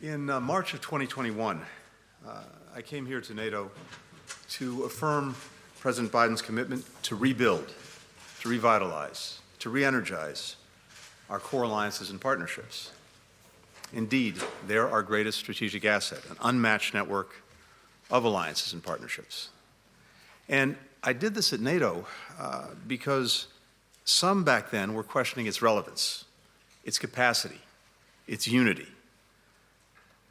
In March of 2021, I came here to NATO to affirm President Biden's commitment to rebuild, to revitalize, to re-energize our core alliances and partnerships. Indeed, they're our greatest strategic asset, an unmatched network of alliances and partnerships. And I did this at NATO because some back then were questioning its relevance, its capacity, its unity.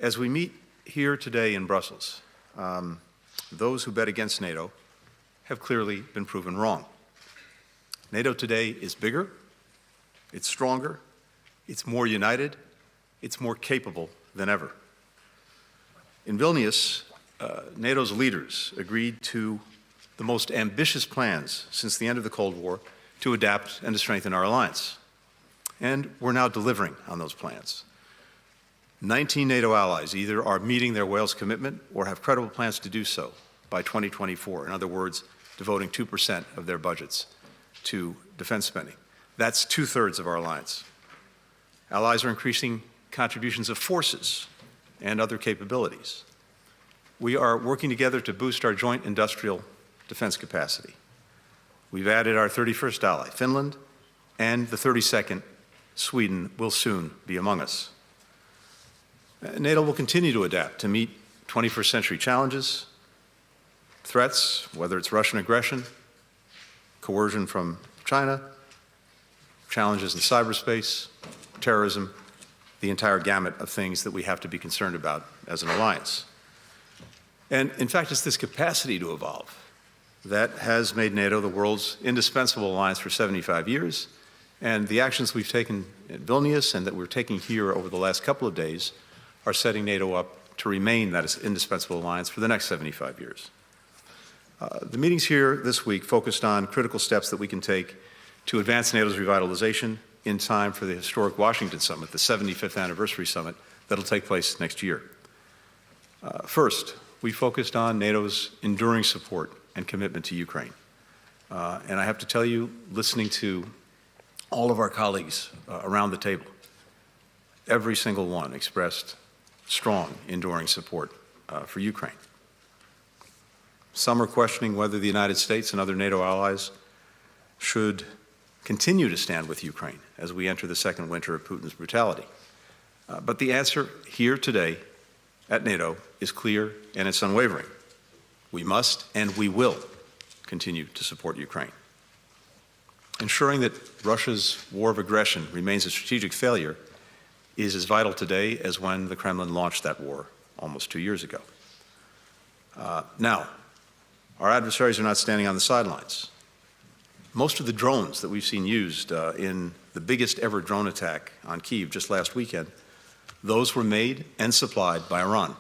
As we meet here today in Brussels, those who bet against NATO have clearly been proven wrong. NATO today is bigger, it's stronger, it's more united, it's more capable than ever. In Vilnius, NATO's leaders agreed to the most ambitious plans since the end of the Cold War to adapt and to strengthen our alliance. And we're now delivering on those plans. 19 NATO allies either are meeting their Wales commitment or have credible plans to do so by 2024. In other words, devoting 2% of their budgets to defense spending. That's 2/3 of our alliance. Allies are increasing contributions of forces and other capabilities. We are working together to boost our joint industrial defense capacity. We've added our 31st ally, Finland, and the 32nd, Sweden, will soon be among us. NATO will continue to adapt to meet 21st century challenges, threats, whether it's Russian aggression, coercion from China, challenges in cyberspace, terrorism, the entire gamut of things that we have to be concerned about as an alliance. And in fact, it's this capacity to evolve that has made NATO the world's indispensable alliance for 75 years, and the actions we've taken in Vilnius and that we're taking here over the last couple of days are setting NATO up to remain that indispensable alliance for the next 75 years. The meetings here this week focused on critical steps that we can take to advance NATO's revitalization in time for the historic Washington Summit, the 75th anniversary summit that'll take place next year. First, we focused on NATO's enduring support and commitment to Ukraine. And I have to tell you, listening to all of our colleagues around the table, every single one expressed strong, enduring support for Ukraine. Some are questioning whether the United States and other NATO allies should continue to stand with Ukraine as we enter the second winter of Putin's brutality. But the answer here today at NATO is clear and it's unwavering. We must and we will continue to support Ukraine. Ensuring that Russia's war of aggression remains a strategic failure is as vital today as when the Kremlin launched that war almost 2 years ago. Now, our adversaries are not standing on the sidelines. Most of the drones that we've seen used in the biggest ever drone attack on Kyiv just last weekend, those were made and supplied by Iran.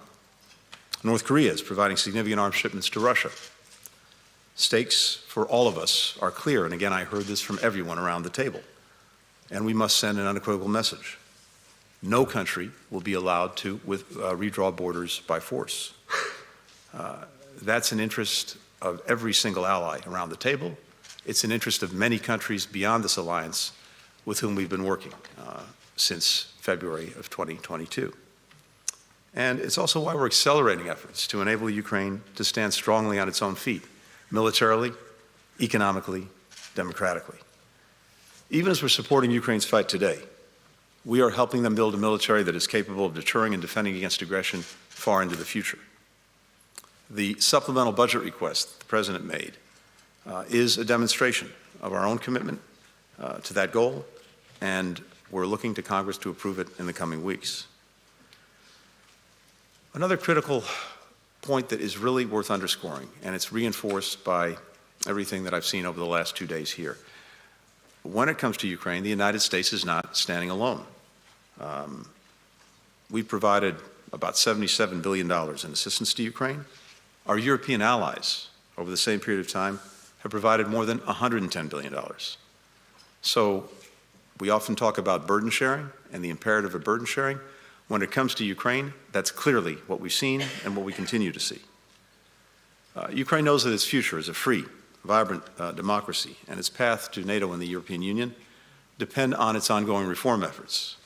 North Korea is providing significant arms shipments to Russia. Stakes for all of us are clear, and again, I heard this from everyone around the table, and we must send an unequivocal message. No country will be allowed to redraw borders by force. That's an interest of every single ally around the table. It's an interest of many countries beyond this alliance with whom we've been working since February of 2022. And it's also why we're accelerating efforts to enable Ukraine to stand strongly on its own feet, militarily, economically, democratically. Even as we're supporting Ukraine's fight today, we are helping them build a military that is capable of deterring and defending against aggression far into the future. The supplemental budget request the President made is a demonstration of our own commitment to that goal, and we're looking to Congress to approve it in the coming weeks. Another critical point that is really worth underscoring, and it's reinforced by everything that I've seen over the last 2 days here. When it comes to Ukraine, the United States is not standing alone. We've provided about $77 billion in assistance to Ukraine. Our European allies, over the same period of time, have provided more than $110 billion. So we often talk about burden sharing and the imperative of burden sharing. When it comes to Ukraine, that's clearly what we've seen and what we continue to see. Ukraine knows that its future is a free, vibrant democracy, and its path to NATO and the European Union depend on its ongoing reform efforts.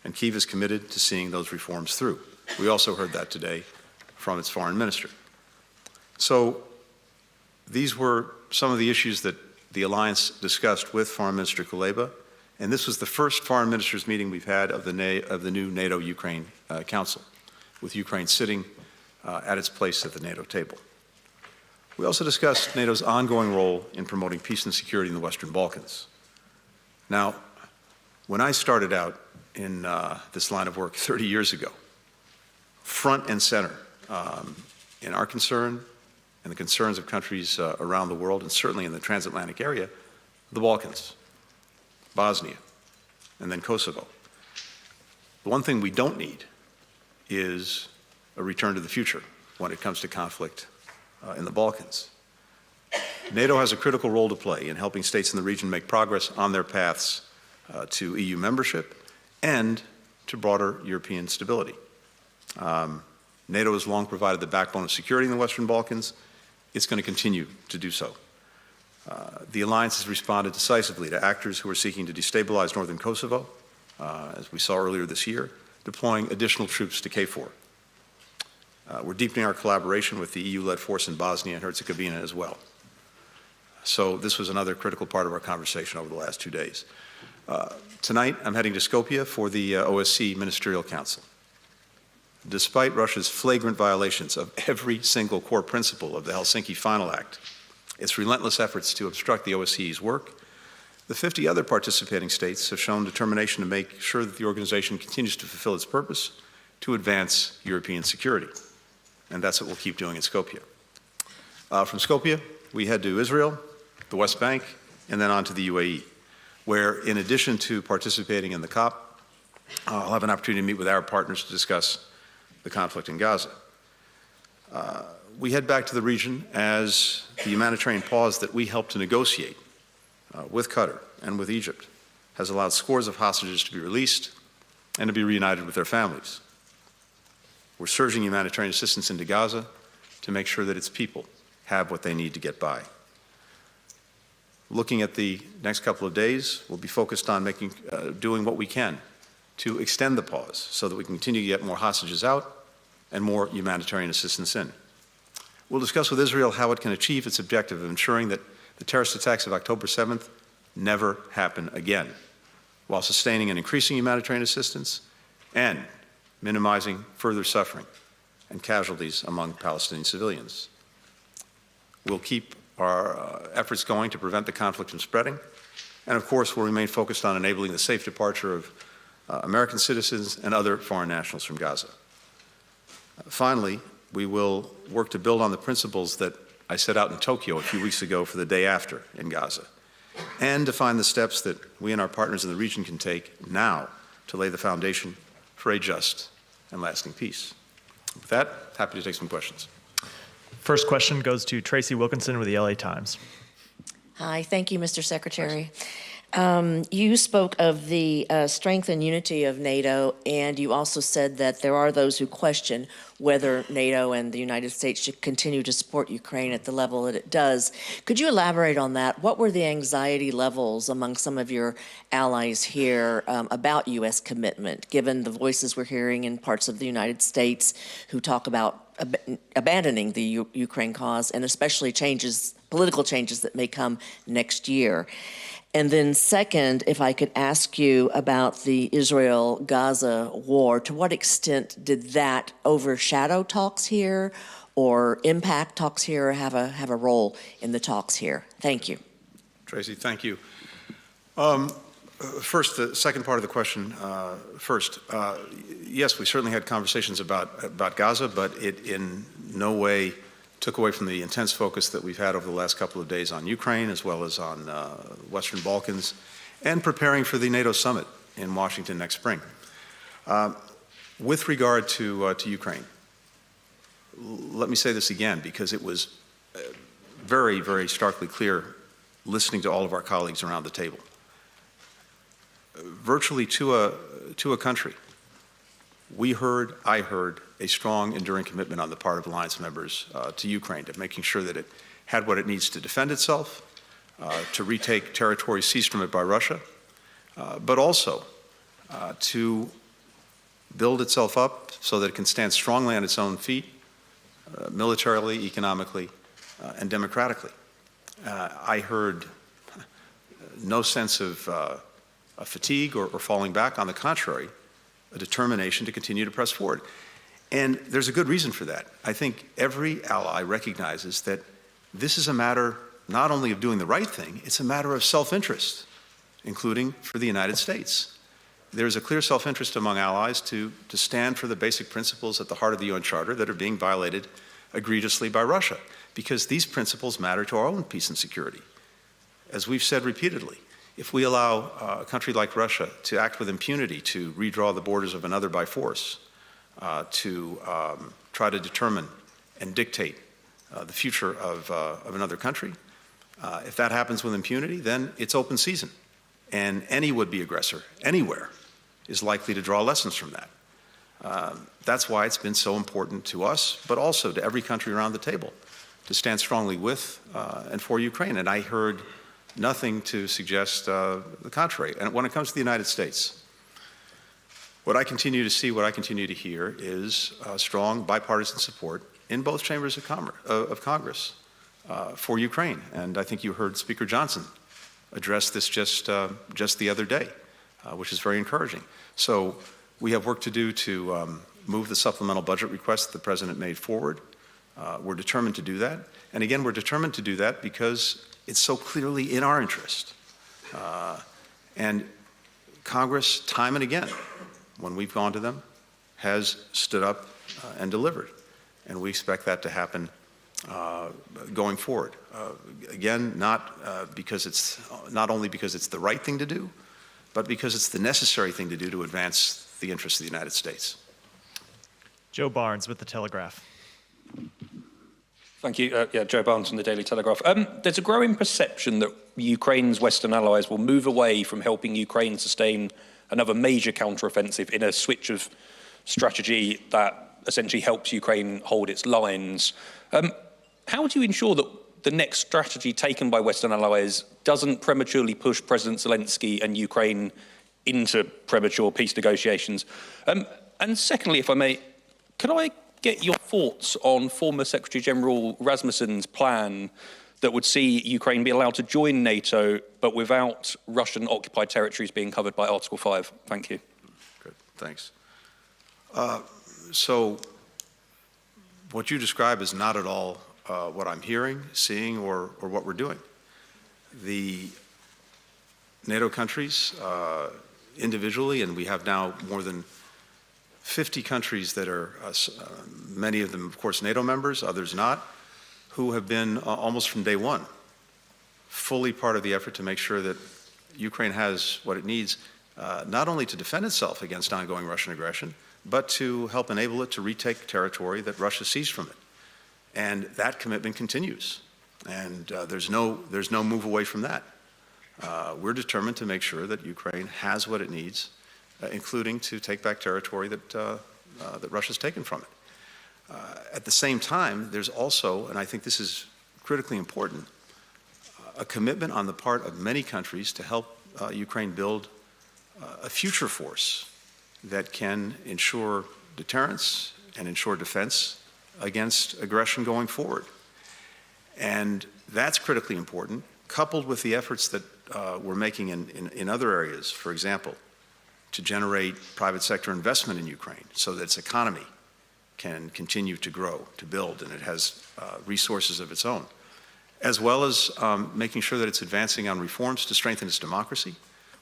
And Kyiv is committed to seeing those reforms through. We also heard that today from its foreign minister. So these were some of the issues that the alliance discussed with Foreign Minister Kuleba, and this was the first foreign ministers meeting we've had of the new NATO-Ukraine Council, with Ukraine sitting at its place at the NATO table. We also discussed NATO's ongoing role in promoting peace and security in the Western Balkans. Now, when I started out in this line of work 30 years ago, front and center in our concern and the concerns of countries around the world, and certainly in the transatlantic area, the Balkans, Bosnia, and then Kosovo. The one thing we don't need is a return to the future when it comes to conflict in the Balkans. NATO has a critical role to play in helping states in the region make progress on their paths to EU membership and to broader European stability. NATO has long provided the backbone of security in the Western Balkans. It's going to continue to do so. The alliance has responded decisively to actors who are seeking to destabilize northern Kosovo, as we saw earlier this year, deploying additional troops to KFOR. We're deepening our collaboration with the EU-led force in Bosnia and Herzegovina as well. So this was another critical part of our conversation over the last 2 days. Tonight, I'm heading to Skopje for the OSCE Ministerial Council. Despite Russia's flagrant violations of every single core principle of the Helsinki Final Act, its relentless efforts to obstruct the OSCE's work, the 50 other participating states have shown determination to make sure that the organization continues to fulfill its purpose to advance European security. And that's what we'll keep doing in Skopje. From Skopje, we head to Israel, the West Bank, and then on to the UAE, where in addition to participating in the COP, I'll have an opportunity to meet with Arab partners to discuss the conflict in Gaza. We head back to the region as the humanitarian pause that we helped to negotiate with Qatar and with Egypt has allowed scores of hostages to be released and to be reunited with their families. We're surging humanitarian assistance into Gaza to make sure that its people have what they need to get by. Looking at the next couple of days, we'll be focused on doing what we can to extend the pause so that we can continue to get more hostages out and more humanitarian assistance in. We'll discuss with Israel how it can achieve its objective of ensuring that the terrorist attacks of October 7th never happen again, while sustaining and increasing humanitarian assistance and minimizing further suffering and casualties among Palestinian civilians. We'll keep our efforts going to prevent the conflict from spreading, and of course we'll remain focused on enabling the safe departure of American citizens and other foreign nationals from Gaza. Finally, we will work to build on the principles that I set out in Tokyo a few weeks ago for the day after in Gaza, and to find the steps that we and our partners in the region can take now to lay the foundation for a just and lasting peace. With that, happy to take some questions. First question goes to Tracy Wilkinson with the LA Times. Hi, thank you, Mr. Secretary. You spoke of the strength and unity of NATO, and you also said that there are those who question whether NATO and the United States should continue to support Ukraine at the level that it does. Could you elaborate on that? What were the anxiety levels among some of your allies here about U.S. commitment, given the voices we're hearing in parts of the United States who talk about abandoning the Ukraine cause, and especially political changes that may come next year? And then second, if I could ask you about the Israel-Gaza war, to what extent did that overshadow talks here or impact talks here or have a role in the talks here? Thank you. Tracy, thank you. First, the second part of the question first. Yes, we certainly had conversations about Gaza, but it in no way took away from the intense focus that we've had over the last couple of days on Ukraine, as well as on Western Balkans, and preparing for the NATO summit in Washington next spring. With regard to Ukraine, let me say this again, because it was very, very starkly clear listening to all of our colleagues around the table. Virtually to a country, I heard a strong, enduring commitment on the part of alliance members to Ukraine, to making sure that it had what it needs to defend itself, to retake territory seized from it by Russia, but also to build itself up so that it can stand strongly on its own feet, militarily, economically, and democratically. I heard no sense of fatigue or falling back. On the contrary, a determination to continue to press forward. And there's a good reason for that. I think every ally recognizes that this is a matter not only of doing the right thing, it's a matter of self-interest, including for the United States. There's a clear self-interest among allies to stand for the basic principles at the heart of the UN Charter that are being violated egregiously by Russia, because these principles matter to our own peace and security. As we've said repeatedly, if we allow a country like Russia to act with impunity, to redraw the borders of another by force, to try to determine and dictate the future of another country, if that happens with impunity, then it's open season. And any would-be aggressor, anywhere, is likely to draw lessons from that. That's why it's been so important to us, but also to every country around the table, to stand strongly with and for Ukraine. And I heard nothing to suggest the contrary. And when it comes to the United States, what I continue to see, what I continue to hear is strong bipartisan support in both chambers of Congress for Ukraine. And I think you heard Speaker Johnson address this just the other day, which is very encouraging. So we have work to do to move the supplemental budget request that the President made forward. We're determined to do that. And again, we're determined to do that because it's so clearly in our interest. And Congress, time and again, when we've gone to them, has stood up and delivered. And we expect that to happen going forward. Again, not only because it's the right thing to do, but because it's the necessary thing to do to advance the interests of the United States. Joe Barnes with The Telegraph. Thank you. Joe Barnes from the Daily Telegraph. There's a growing perception that Ukraine's Western allies will move away from helping Ukraine sustain another major counteroffensive in a switch of strategy that essentially helps Ukraine hold its lines. How do you ensure that the next strategy taken by Western allies doesn't prematurely push President Zelensky and Ukraine into premature peace negotiations? And secondly, if I may, could I get your thoughts on former Secretary General Rasmussen's plan that would see Ukraine be allowed to join NATO, but without Russian-occupied territories being covered by Article 5? Thank you. Good, thanks. So what you describe is not at all what I'm hearing, seeing, or what we're doing. The NATO countries individually, and we have now more than 50 countries that are, many of them, of course, NATO members, others not, who have been almost from day one fully part of the effort to make sure that Ukraine has what it needs, not only to defend itself against ongoing Russian aggression, but to help enable it to retake territory that Russia seized from it. And that commitment continues. And there's no move away from that. We're determined to make sure that Ukraine has what it needs, including to take back territory that Russia's taken from it. At the same time, there's also, and I think this is critically important, a commitment on the part of many countries to help Ukraine build a future force that can ensure deterrence and ensure defense against aggression going forward. And that's critically important, coupled with the efforts that we're making in other areas, for example, to generate private sector investment in Ukraine so that its economy can continue to grow, to build, and it has resources of its own, as well as making sure that it's advancing on reforms to strengthen its democracy,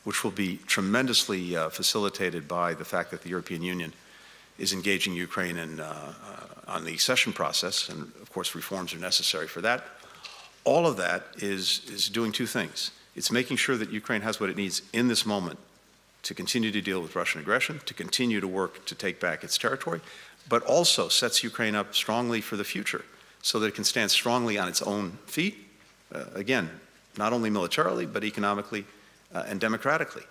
which will be tremendously facilitated by the fact that the European Union is engaging Ukraine on the accession process, and of course reforms are necessary for that. All of that is doing two things. It's making sure that Ukraine has what it needs in this moment to continue to deal with Russian aggression, to continue to work to take back its territory, but also sets Ukraine up strongly for the future so that it can stand strongly on its own feet, again, not only militarily, but economically and democratically.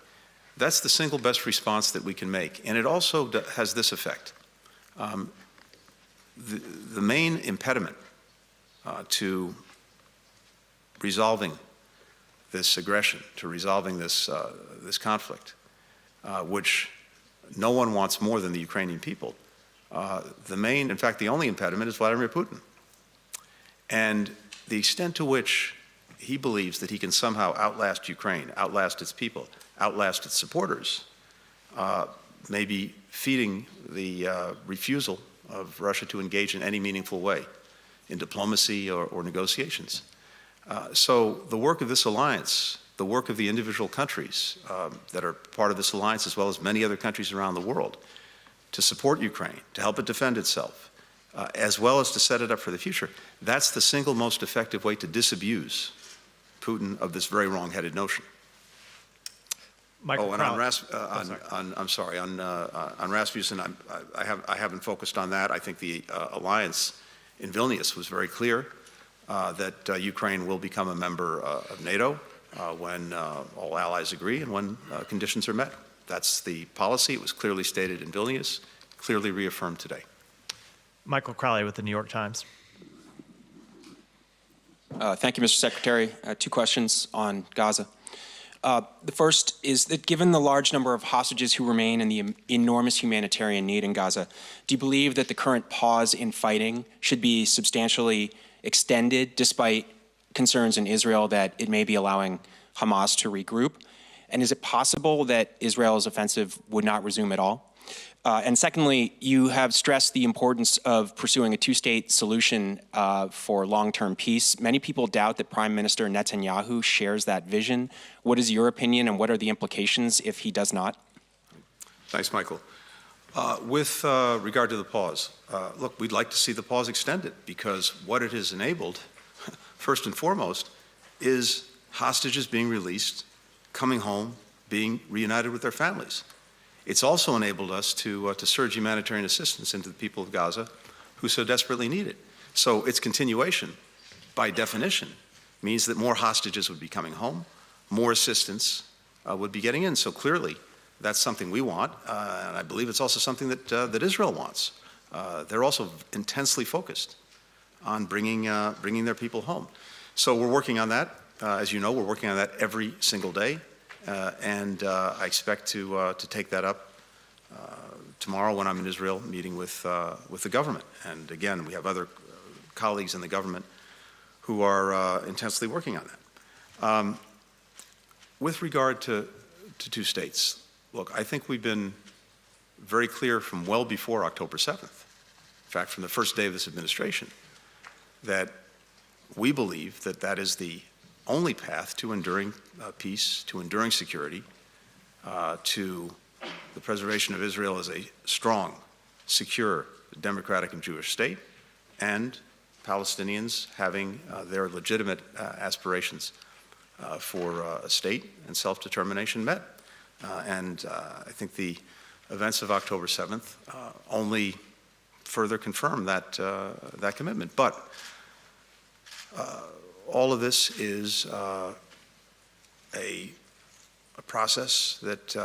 That's the single best response that we can make. And it also has this effect. The main impediment to resolving this aggression, to resolving this conflict, which No one wants more than the Ukrainian people. In fact, the only impediment is Vladimir Putin. And the extent to which he believes that he can somehow outlast Ukraine, outlast its people, outlast its supporters, may be feeding the refusal of Russia to engage in any meaningful way in diplomacy or negotiations. So the work of this alliance, the work of the individual countries that are part of this alliance, as well as many other countries around the world, to support Ukraine, to help it defend itself, as well as to set it up for the future, that's the single most effective way to disabuse Putin of this very wrong-headed notion. Michael and Crowley. on Rasmussen, I haven't focused on that. I think the alliance in Vilnius was very clear that Ukraine will become a member of NATO when all allies agree and when conditions are met. That's the policy. It was clearly stated in Vilnius, clearly reaffirmed today. Michael Crowley with the New York Times. Thank you, Mr. Secretary. Two questions on Gaza. The first is that given the large number of hostages who remain and the enormous humanitarian need in Gaza, do you believe that the current pause in fighting should be substantially extended despite concerns in Israel that it may be allowing Hamas to regroup? And is it possible that Israel's offensive would not resume at all? And secondly, you have stressed the importance of pursuing a two-state solution for long-term peace. Many people doubt that Prime Minister Netanyahu shares that vision. What is your opinion, and what are the implications if he does not? Thanks, Michael. With regard to the pause, look, we'd like to see the pause extended because what it has enabled, first and foremost, is hostages being released, coming home, being reunited with their families. It's also enabled us to surge humanitarian assistance into the people of Gaza who so desperately need it. So its continuation, by definition, means that more hostages would be coming home, more assistance would be getting in. So clearly, that's something we want, and I believe it's also something that Israel wants. They're also intensely focused on bringing their people home. So we're working on that. As you know, we're working on that every single day. And I expect to take that up tomorrow when I'm in Israel meeting with the government. And again, we have other colleagues in the government who are intensely working on that. With regard to two states, look, I think we've been very clear from well before October 7th, in fact, from the first day of this administration, that we believe that that is the only path to enduring peace, to enduring security, to the preservation of Israel as a strong, secure, democratic and Jewish state, and Palestinians having their legitimate aspirations for a state and self-determination met. And I think the events of October 7th only further confirm that commitment. But all of this is a process that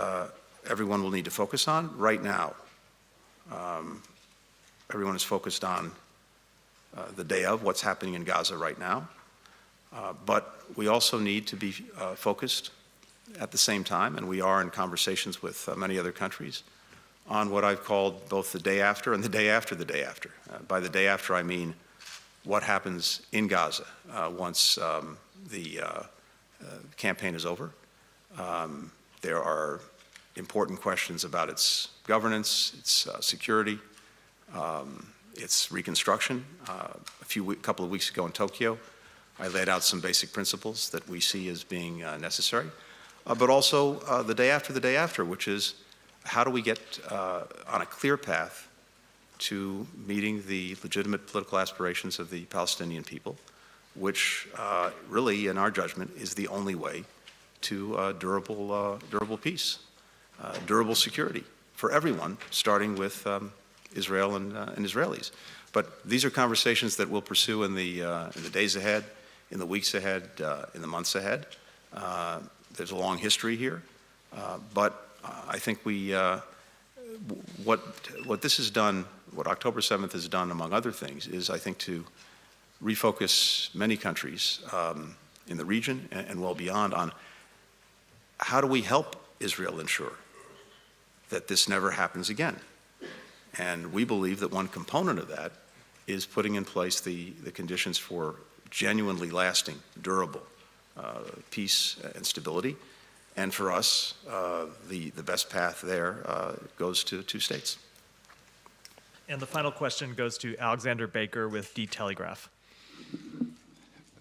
everyone will need to focus on. Right now, everyone is focused on the day of what's happening in Gaza right now. But we also need to be focused at the same time, and we are in conversations with many other countries, on what I've called both the day after and the day after the day after. By the day after, I mean what happens in Gaza once the campaign is over. There are important questions about its governance, its security, its reconstruction. A couple of weeks ago in Tokyo, I laid out some basic principles that we see as being necessary, but also the day after, which is how do we get on a clear path to meeting the legitimate political aspirations of the Palestinian people, which really, in our judgment, is the only way to durable peace, durable security for everyone, starting with Israel and Israelis. But these are conversations that we'll pursue in the days ahead, in the weeks ahead, in the months ahead. There's a long history here, but I think what this has done, what October 7th has done, among other things, is I think to refocus many countries in the region and well beyond on how do we help Israel ensure that this never happens again. And we believe that one component of that is putting in place the conditions for genuinely lasting, durable peace and stability. And for us, the best path there goes to 2 states. And the final question goes to Alexander Baker with The Telegraph.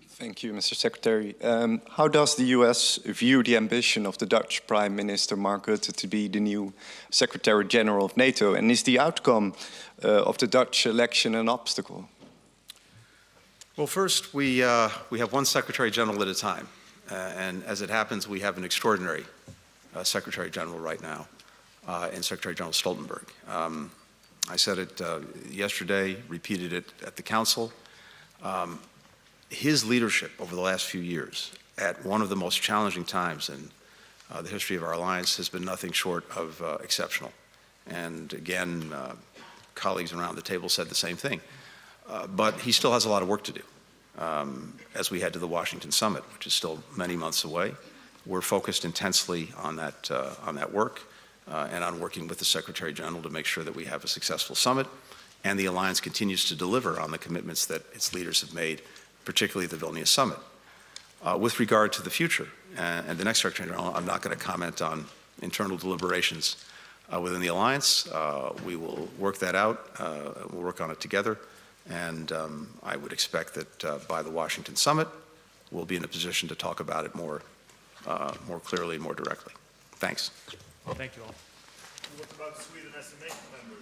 Thank you, Mr. Secretary. How does the U.S. view the ambition of the Dutch Prime Minister Mark Rutte to be the new Secretary General of NATO? And is the outcome of the Dutch election an obstacle? Well, first, we have one Secretary General at a time. And as it happens, we have an extraordinary Secretary General right now, and Secretary General Stoltenberg. I said it yesterday, repeated it at the Council. His leadership over the last few years at one of the most challenging times in the history of our alliance has been nothing short of exceptional. And again, colleagues around the table said the same thing. But he still has a lot of work to do as we head to the Washington summit, which is still many months away. We're focused intensely on that work and on working with the Secretary General to make sure that we have a successful summit and the alliance continues to deliver on the commitments that its leaders have made, particularly at the Vilnius summit. With regard to the future and the next Secretary General, I'm not going to comment on internal deliberations within the alliance. We will work that out. We'll work on it together. And I would expect that by the Washington summit, we'll be in a position to talk about it more clearly, more directly. Thanks. Thank you all. What about Sweden as a NATO member?